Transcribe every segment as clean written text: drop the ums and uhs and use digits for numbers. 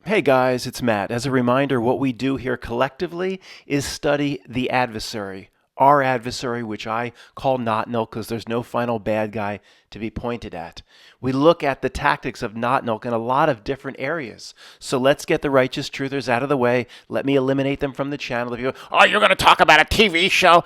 Hey guys, it's Matt. As a reminder, what we do here collectively is study the adversary, our adversary, which I call notnilC because there's no final bad guy to be pointed at. We look at the tactics of notnilC in a lot of different areas. So let's get the righteous truthers out of the way. Let me eliminate them from the channel. If you go, oh, you're going to talk about a TV show?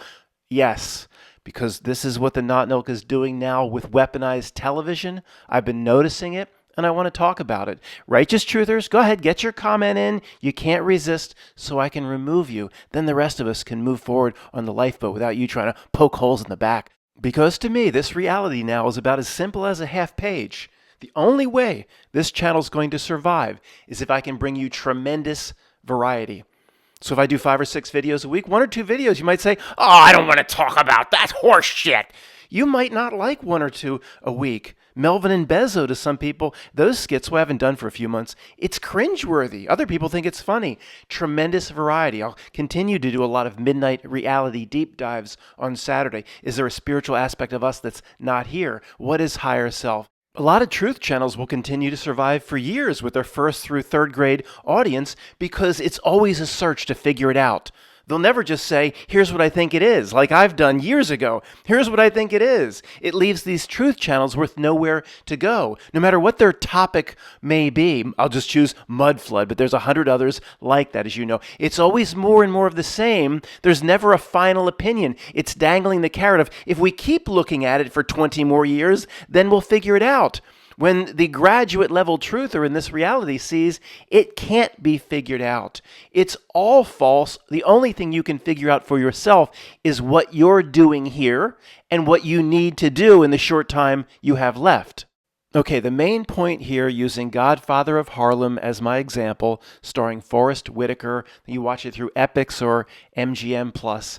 Yes, because this is what the notnilC is doing now with weaponized television. I've been noticing it, and I want to talk about it. Righteous truthers, go ahead, get your comment in. You can't resist, so I can remove you. Then the rest of us can move forward on the lifeboat without you trying to poke holes in the back. Because to me, this reality now is about as simple as a half page. The only way this channel is going to survive is if I can bring you tremendous variety. So if I do 5 or 6 videos a week, 1 or 2 videos, you might say, oh, I don't want to talk about that horse shit. You might not like 1 or 2 a week. Melvin and Bezzo to some people, those skits we haven't done for a few months, it's cringeworthy. Other people think it's funny. Tremendous variety. I'll continue to do a lot of midnight reality deep dives on Saturday. Is there a spiritual aspect of us that's not here? What is higher self? A lot of truth channels will continue to survive for years with their 1st through 3rd grade audience because it's always a search to figure it out. They'll never just say, here's what I think it is, like I've done years ago. Here's what I think it is. It leaves these truth channels with nowhere to go, no matter what their topic may be. I'll just choose mud flood, but there's 100 others like that, as you know. It's always more and more of the same. There's never a final opinion. It's dangling the carrot of, if we keep looking at it for 20 more years, then we'll figure it out. When the graduate level truther in this reality sees it can't be figured out. It's all false. The only thing you can figure out for yourself is what you're doing here and what you need to do in the short time you have left. Okay, the main point here, using Godfather of Harlem as my example, starring Forrest Whitaker, you watch it through Epix or MGM Plus,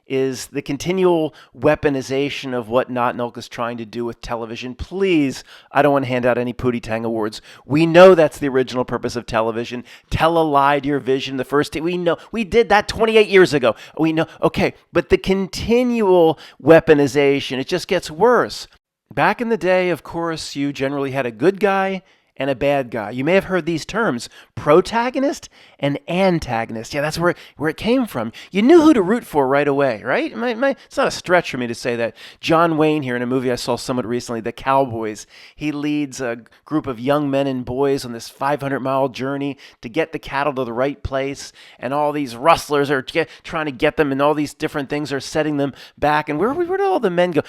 is the continual weaponization of what notnilC is trying to do with television. Please, I don't want to hand out any Pootie Tang awards. We know that's the original purpose of television. Tell a lie to your vision. The first day, we know. We did that 28 years ago. We know. Okay, but the continual weaponization, it just gets worse. Back in the day, of course, you generally had a good guy and a bad guy. You may have heard these terms, protagonist and antagonist. Yeah, that's where it came from. You knew who to root for right away, right? It's not a stretch for me to say that. John Wayne here in a movie I saw somewhat recently, The Cowboys. He leads a group of young men and boys on this 500-mile journey to get the cattle to the right place, and all these rustlers are trying to get them, and all these different things are setting them back. And where did all the men go?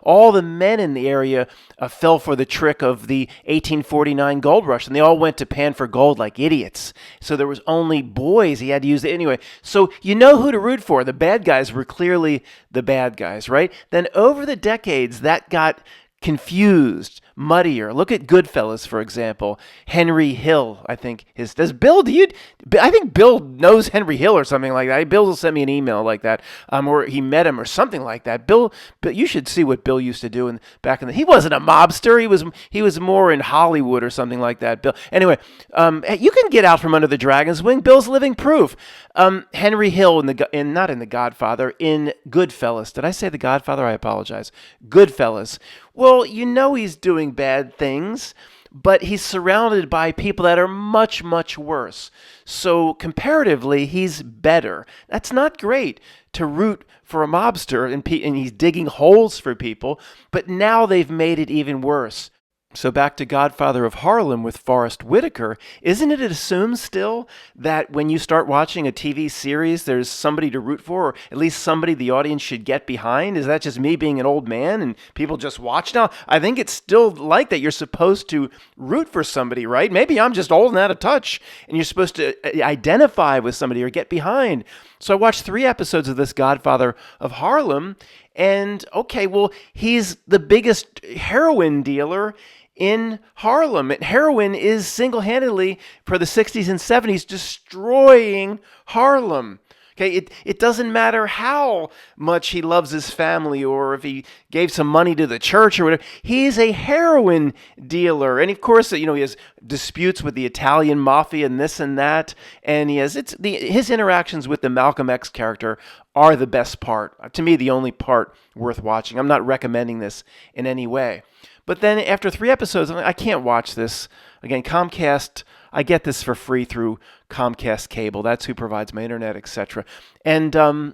All the men in the area fell for the trick of the 1849 gold rush, and they all went to pan for gold like idiots. So there was only boys. He had to use it anyway. So you know who to root for. The bad guys were clearly the bad guys, right? Then over the decades, that got confused, muddier. Look at Goodfellas, for example. Henry Hill, I think I think Bill knows Henry Hill or something like that. Bill will send me an email like that, or he met him or something like that. Bill, you should see what Bill used to do he wasn't a mobster. He was more in Hollywood or something like that. Bill. Anyway, you can get out from under the dragon's wing. Bill's living proof. Henry Hill not in The Godfather, in Goodfellas. Did I say The Godfather? I apologize. Goodfellas. Well, you know he's doing bad things, but he's surrounded by people that are much, much worse. So comparatively, he's better. That's not great to root for a mobster, and he's digging holes for people, but now they've made it even worse. So back to Godfather of Harlem with Forrest Whitaker, isn't it assumed still that when you start watching a TV series, there's somebody to root for, or at least somebody the audience should get behind? Is that just me being an old man and people just watch now? I think it's still like that. You're supposed to root for somebody, right? Maybe I'm just old and out of touch, and you're supposed to identify with somebody or get behind. So I watched 3 episodes of this Godfather of Harlem, and okay, well, he's the biggest heroin dealer in Harlem. And heroin is single-handedly, for the 60s and 70s, destroying Harlem. Okay, it doesn't matter how much he loves his family or if he gave some money to the church or whatever. He's a heroin dealer. And of course, he has disputes with the Italian mafia and this and that. And his interactions with the Malcolm X character are the best part. To me, the only part worth watching. I'm not recommending this in any way. But then after 3 episodes, I can't watch this. Again, Comcast, I get this for free through Comcast cable. That's who provides my internet, etc. And I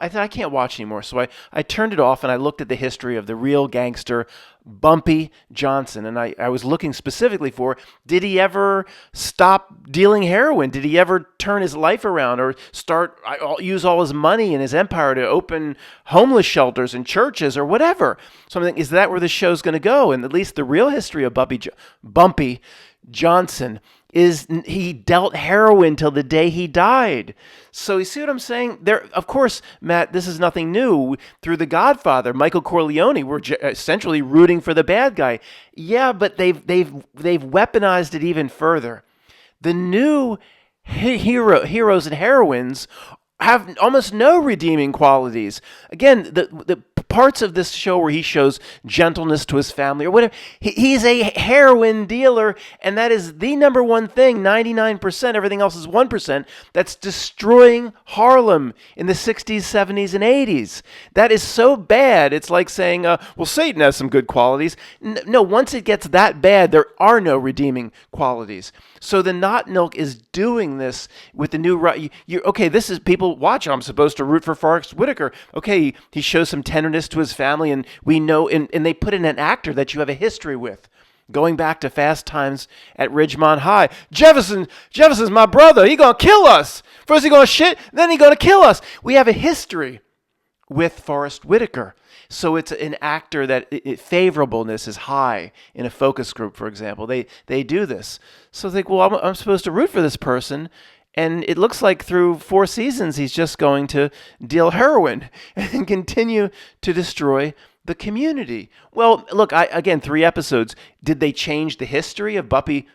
thought I can't watch anymore, so I turned it off and I looked at the history of the real gangster Bumpy Johnson, and I was looking specifically for, did he ever stop dealing heroin? Did he ever turn his life around or use all his money and his empire to open homeless shelters and churches or whatever? So I'm thinking, is that where the show's going to go? And at least the real history of Bumpy Johnson is he dealt heroin till the day he died. So you see what I'm saying? There, of course, Matt, this is nothing new. Through The Godfather, Michael Corleone, we're essentially rooting for the bad guy. Yeah, but they've weaponized it even further. The new heroes and heroines have almost no redeeming qualities. Again, the parts of this show where he shows gentleness to his family or whatever, he's a heroin dealer, and that is the number one thing. 99%, everything else is 1%, that's destroying Harlem in the 60s, 70s, and 80s. That is so bad. It's like saying, well, Satan has some good qualities. No, once it gets that bad, there are no redeeming qualities. So the notnilC is doing this with the new okay, this is people watch. I'm supposed to root for Forrest Whitaker. Okay, he shows some tenderness to his family, and we know, and they put in an actor that you have a history with. Going back to Fast Times at Ridgemont High. Jefferson's my brother. He gonna kill us. First he gonna shit, then he gonna kill us. We have a history with Forrest Whitaker. So it's an actor that favorableness is high in a focus group, for example. They do this. So they think, well, I'm supposed to root for this person. And it looks like through 4 seasons, he's just going to deal heroin and continue to destroy the community. Well, look, again, 3 episodes. Did they change the history of Bumpy?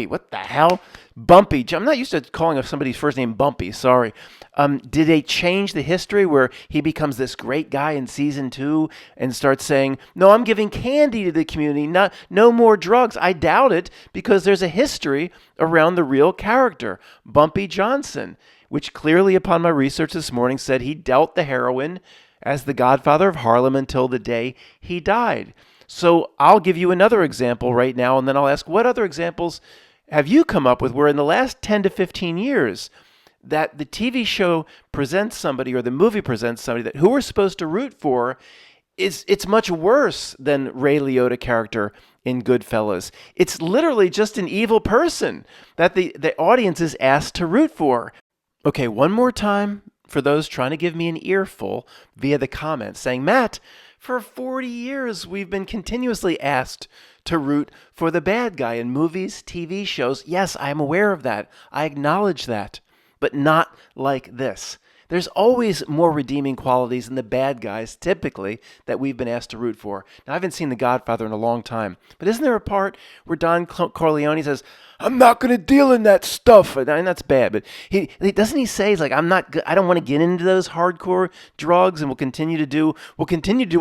What the hell? Bumpy. I'm not used to calling somebody's first name Bumpy. Sorry. Did they change the history where he becomes this great guy in season 2 and starts saying, no, I'm giving candy to the community, no more drugs? I doubt it, because there's a history around the real character, Bumpy Johnson, which clearly, upon my research this morning, said he dealt the heroin as the godfather of Harlem until the day he died. So I'll give you another example right now, and then I'll ask, what other examples have you come up with where in the last 10 to 15 years that the TV show presents somebody or the movie presents somebody that who we're supposed to root for it's much worse than Ray Liotta character in Goodfellas. It's literally just an evil person that the audience is asked to root for. Okay, one more time for those trying to give me an earful via the comments saying, Matt, for 40 years we've been continuously asked to root for the bad guy in movies, TV shows. Yes, I'm aware of that. I acknowledge that. But not like this. There's always more redeeming qualities in the bad guys, typically, that we've been asked to root for. Now, I haven't seen The Godfather in a long time, but isn't there a part where Don Corleone says, I'm not going to deal in that stuff? And that's bad, but he doesn't he say, he's like, I don't want to get into those hardcore drugs, and we'll continue to do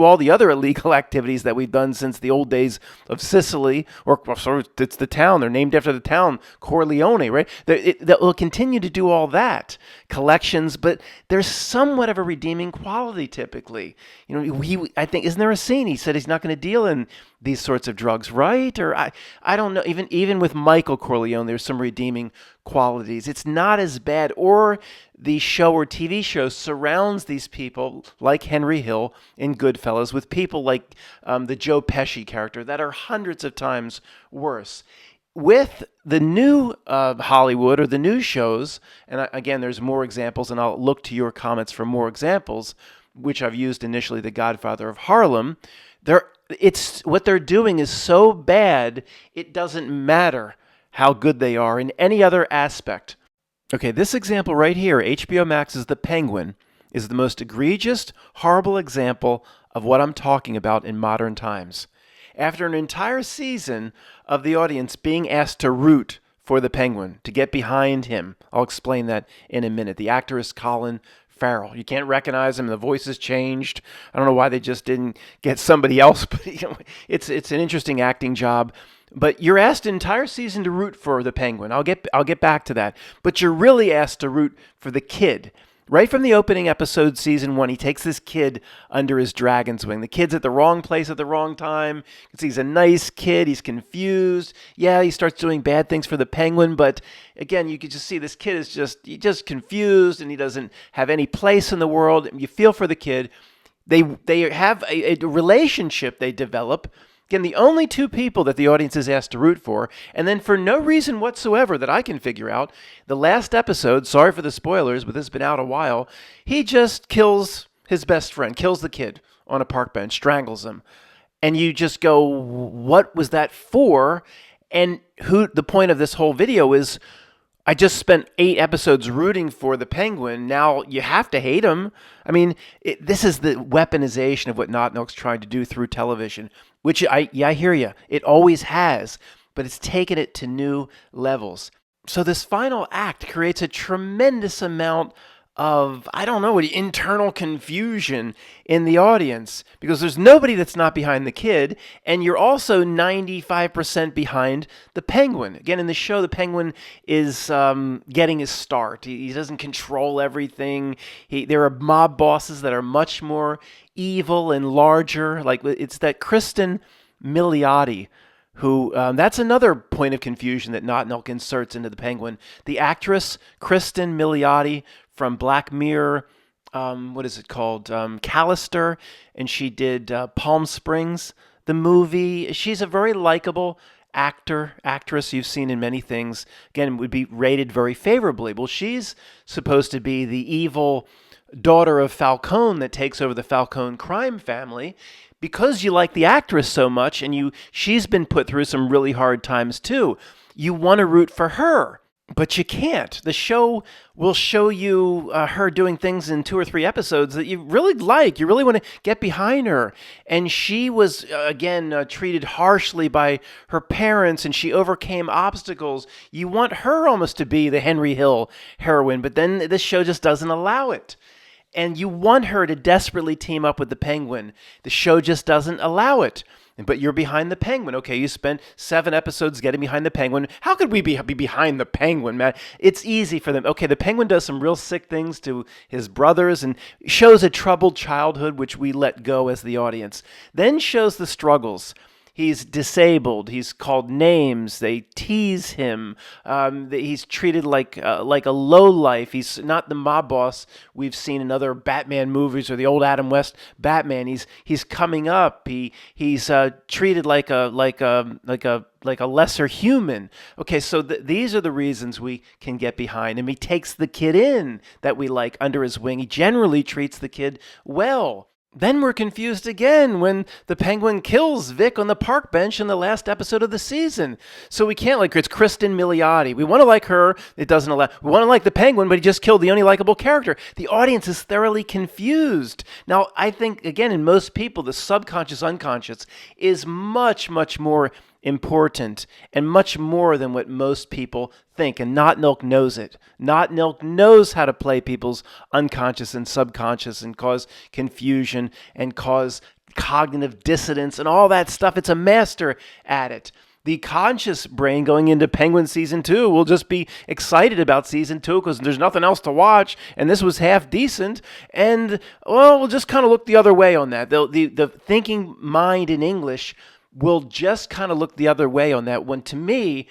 all the other illegal activities that we've done since the old days of Sicily, or sorry, it's the town, they're named after the town, Corleone, right? We'll continue to do all that, collections, but there's somewhat of a redeeming quality typically. I think, isn't there a scene? He said he's not going to deal in these sorts of drugs, right? Or I don't know. Even with Michael Corleone, there's some redeeming qualities. It's not as bad. Or the show or TV show surrounds these people like Henry Hill in Goodfellas with people like the Joe Pesci character that are hundreds of times worse. With the new Hollywood or the new shows, and again, there's more examples, and I'll look to your comments for more examples, which I've used initially, The Godfather of Harlem. What they're doing is so bad, it doesn't matter how good they are in any other aspect. Okay, this example right here, HBO Max's The Penguin, is the most egregious, horrible example of what I'm talking about in modern times. After an entire season of the audience being asked to root for the Penguin, to get behind him, I'll explain that in a minute. The actor is Colin Farrell. You can't recognize him. The voice has changed. I don't know why they just didn't get somebody else, but it's an interesting acting job. But you're asked an entire season to root for the Penguin. I'll get back to that. But you're really asked to root for the kid, Right from the opening episode, season 1, he takes this kid under his dragon's wing. The kid's at the wrong place at the wrong time. He's a nice kid. He's confused. Yeah, he starts doing bad things for the penguin, but again, you could just see this kid is just confused, and he doesn't have any place in the world. You feel for the kid. They have a relationship they develop. Again, the only two people that the audience is asked to root for, and then for no reason whatsoever that I can figure out, the last episode, sorry for the spoilers, but this has been out a while, he just kills his best friend, kills the kid on a park bench, strangles him. And you just go, what was that for? And the point of this whole video is, I just spent 8 episodes rooting for the penguin. Now you have to hate him. I mean, this is the weaponization of what notnilC's trying to do through television, which I hear you. It always has, but it's taken it to new levels. So this final act creates a tremendous amount of, I don't know, internal confusion in the audience, because there's nobody that's not behind the kid, and you're also 95% behind the penguin. Again, in the show, the penguin is getting his start. He doesn't control everything. There are mob bosses that are much more evil and larger. Like, it's that Kristen Milioti, who, that's another point of confusion that notnilC inserts into the penguin. The actress Kristen Milioti from Black Mirror, what is it called? Callister, and she did Palm Springs, the movie. She's a very likable actress you've seen in many things. Again, would be rated very favorably. Well, she's supposed to be the evil daughter of Falcone that takes over the Falcone crime family. Because you like the actress so much, and she's been put through some really hard times too, you want to root for her. But you can't. The show will show you her doing things in 2 or 3 episodes that you really like. You really want to get behind her. And she was, again, treated harshly by her parents, and she overcame obstacles. You want her almost to be the Henry Hill heroine, but then this show just doesn't allow it. And you want her to desperately team up with the penguin. The show just doesn't allow it. But you're behind the penguin. Okay, you spent 7 episodes getting behind the penguin. How could we be behind the penguin, man? It's easy for them. Okay, the penguin does some real sick things to his brothers and shows a troubled childhood, which we let go as the audience. Then shows the struggles. He's disabled. He's called names. They tease him. He's treated like a lowlife. He's not the mob boss we've seen in other Batman movies or the old Adam West Batman. He's coming up. He's treated like a lesser human. Okay, so these are the reasons we can get behind him. He takes the kid in that we like under his wing. He generally treats the kid well. Then we're confused again when the penguin kills Vic on the park bench in the last episode of the season. So we can't like her. It's Kristen Milioti. We want to like her. It doesn't allow. We want to like the penguin, but he just killed the only likable character. The audience is thoroughly confused. Now, I think, again, in most people, the subconscious, unconscious is much, much more important and much more than what most people think. And notnilC knows it. notnilC knows how to play people's unconscious and subconscious and cause confusion and cause cognitive dissonance and all that stuff. It's a master at it. The conscious brain going into Penguin Season 2 will just be excited about Season 2 because there's nothing else to watch, and this was half decent, and, well, we'll just kind of look the other way on that. The thinking mind in English will just kind of look the other way on that, when to me,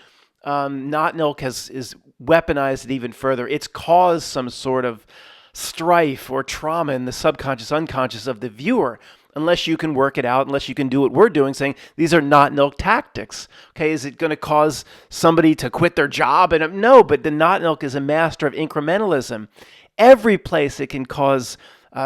notnilC is weaponized it even further. It's caused some sort of strife or trauma in the subconscious, unconscious of the viewer, unless you can work it out, unless you can do what we're doing, saying these are notnilC tactics. Okay, is it going to cause somebody to quit their job? And no, but the notnilC is a master of incrementalism. Every place it can cause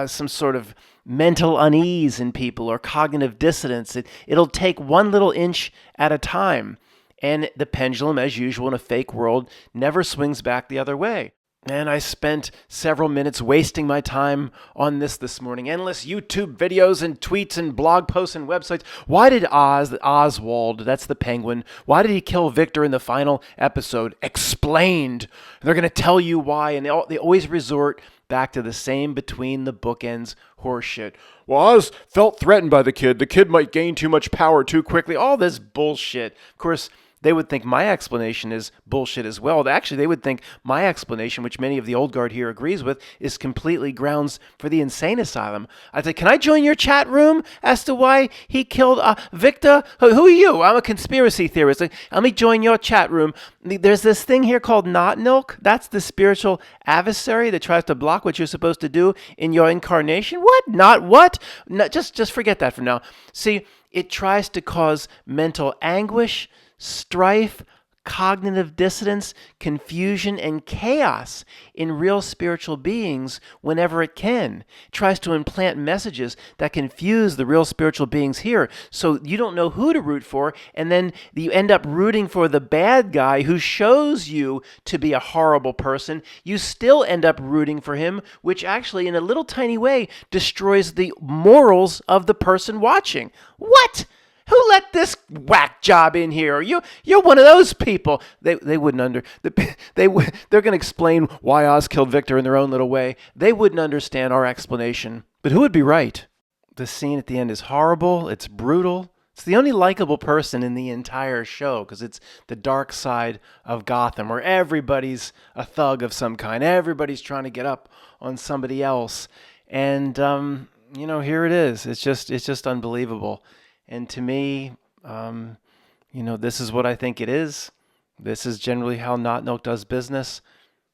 some sort of mental unease in people or cognitive dissonance. It'll take one little inch at a time. And the pendulum, as usual in a fake world, never swings back the other way. And I spent several minutes wasting my time on this morning. Endless YouTube videos and tweets and blog posts and websites. Why did Oswald, that's the penguin, why did he kill Victor in the final episode? Explained. They're going to tell you why. And they always resort back to the same between the bookends horseshit. Well, Oz felt threatened by the kid. The kid might gain too much power too quickly. All this bullshit. Of course, they would think my explanation is bullshit as well. Actually, they would think my explanation, which many of the old guard here agrees with, is completely grounds for the insane asylum. I'd say, can I join your chat room as to why he killed Victor? Who are you? I'm a conspiracy theorist. Let me join your chat room. There's this thing here called notnilC. That's the spiritual adversary that tries to block what you're supposed to do in your incarnation. What? Not what? No, just forget that for now. See, it tries to cause mental anguish, strife, cognitive dissonance, confusion, and chaos in real spiritual beings whenever it can. It tries to implant messages that confuse the real spiritual beings here, so you don't know who to root for, and then you end up rooting for the bad guy who shows you to be a horrible person. You still end up rooting for him, which actually, in a little tiny way, destroys the morals of the person watching. What? Who let this whack job in here? You're one of those people. They wouldn't they're going to explain why Oz killed Victor in their own little way. They wouldn't understand our explanation. But who would be right? The scene at the end is horrible. It's brutal. It's the only likable person in the entire show because it's the dark side of Gotham where everybody's a thug of some kind. Everybody's trying to get up on somebody else. And, here it is. It's just unbelievable. And to me, this is what I think it is. This is generally how notnilC does business.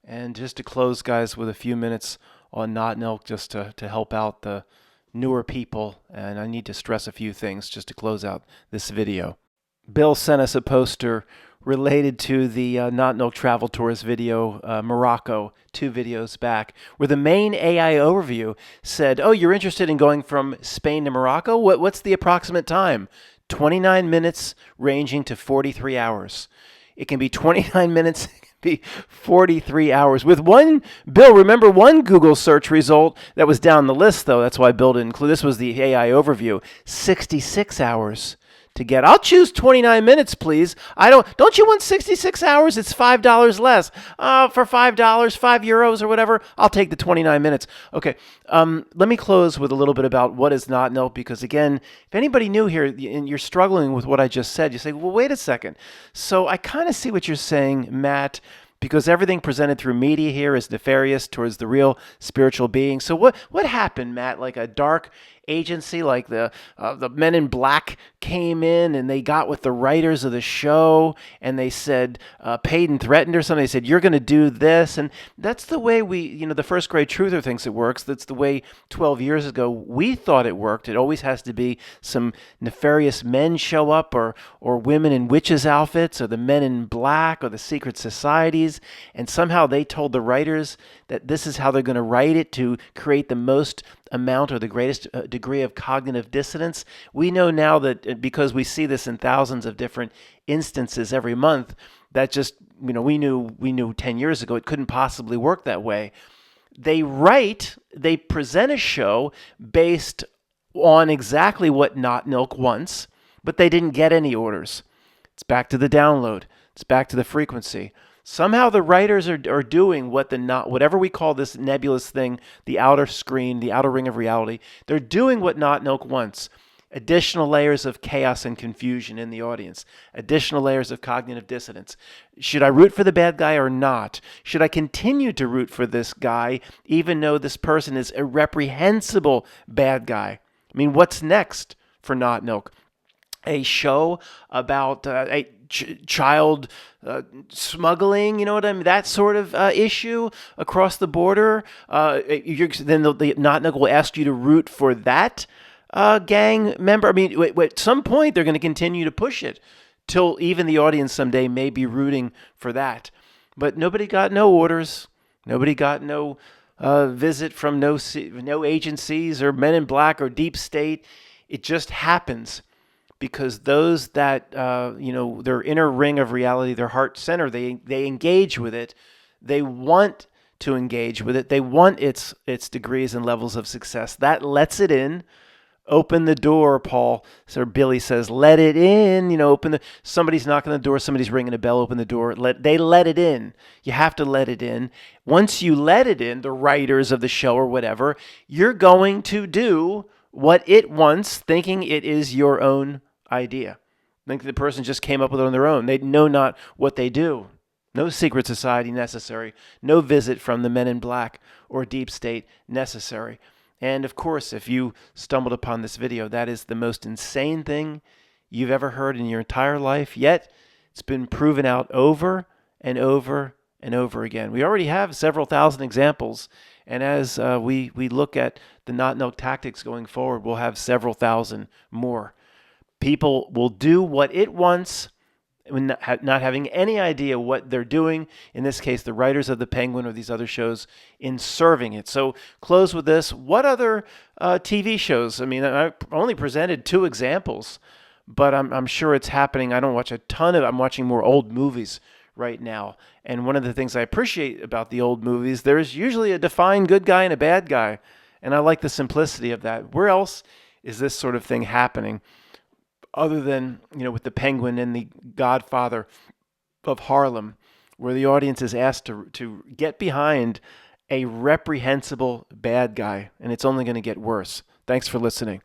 And just to close, guys, with a few minutes on notnilC, just to help out the newer people. And I need to stress a few things just to close out this video. Bill sent us a poster related to the notnilC travel tours video, Morocco, 2 videos back, where the main AI overview said, oh, you're interested in going from Spain to Morocco? What's the approximate time? 29 minutes ranging to 43 hours. It can be 29 minutes, it can be 43 hours. With one, Bill, remember one Google search result that was down the list, though. That's why Bill didn't include, this was the AI overview, 66 hours. To get, I'll choose 29 minutes, please. Don't you want 66 hours? It's $5 less. For $5, €5 or whatever, I'll take the 29 minutes. Okay, let me close with a little bit about what is notnilC, because again, if anybody new here and you're struggling with what I just said, you say, well, wait a second. So I kind of see what you're saying, Matt, because everything presented through media here is nefarious towards the real spiritual being. So what happened, Matt? Like a dark agency, like the Men in Black came in and they got with the writers of the show and they said, paid and threatened or something. They said, you're going to do this. And that's the way the first grade truther thinks it works. That's the way 12 years ago we thought it worked. It always has to be some nefarious men show up or women in witches' outfits or the Men in Black or the secret societies. And somehow they told the writers that this is how they're going to write it to create the most amount or the greatest degree of cognitive dissonance. We know now that because we see this in thousands of different instances every month, that just, we knew 10 years ago it couldn't possibly work that way. They present a show based on exactly what notnilC wants, but they didn't get any orders. It's back to the download. It's back to the frequency. Somehow the writers are doing whatever we call this nebulous thing, the outer screen, the outer ring of reality. They're doing what notnilC wants. Additional layers of chaos and confusion in the audience. Additional layers of cognitive dissonance. Should I root for the bad guy or not? Should I continue to root for this guy even though this person is a reprehensible bad guy? I mean, what's next for notnilC? A show about a child smuggling, you know what I mean? That sort of issue across the border. Then the notnilC will ask you to root for that gang member. I mean, at some point they're going to continue to push it till even the audience someday may be rooting for that. But nobody got no orders. Nobody got no visit from no agencies or Men in Black or Deep State. It just happens. Because those that, their inner ring of reality, their heart center, they engage with it. They want to engage with it. They want its degrees and levels of success. That lets it in. Open the door, Paul. So Billy says, let it in. Somebody's knocking on the door. Somebody's ringing a bell. Open the door. They let it in. You have to let it in. Once you let it in, the writers of the show or whatever, you're going to do what it wants, thinking it is your own idea. think the person just came up with it on their own. They know not what they do. No secret society necessary. No visit from the men in black or deep state necessary. And of course, if you stumbled upon this video, that is the most insane thing you've ever heard in your entire life. Yet, it's been proven out over and over and over again. We already have several thousand examples. And as we look at the notnilC tactics going forward, we'll have several thousand more. People will do what it wants, not having any idea what they're doing. In this case, the writers of The Penguin or these other shows in serving it. So close with this. What other TV shows? I mean, I only presented 2 examples, but I'm sure it's happening. I don't watch a ton of, I'm watching more old movies right now. And one of the things I appreciate about the old movies, there's usually a defined good guy and a bad guy. And I like the simplicity of that. Where else is this sort of thing happening? Other than, with the Penguin and the Godfather of Harlem, where the audience is asked to get behind a reprehensible bad guy, and it's only going to get worse. Thanks for listening.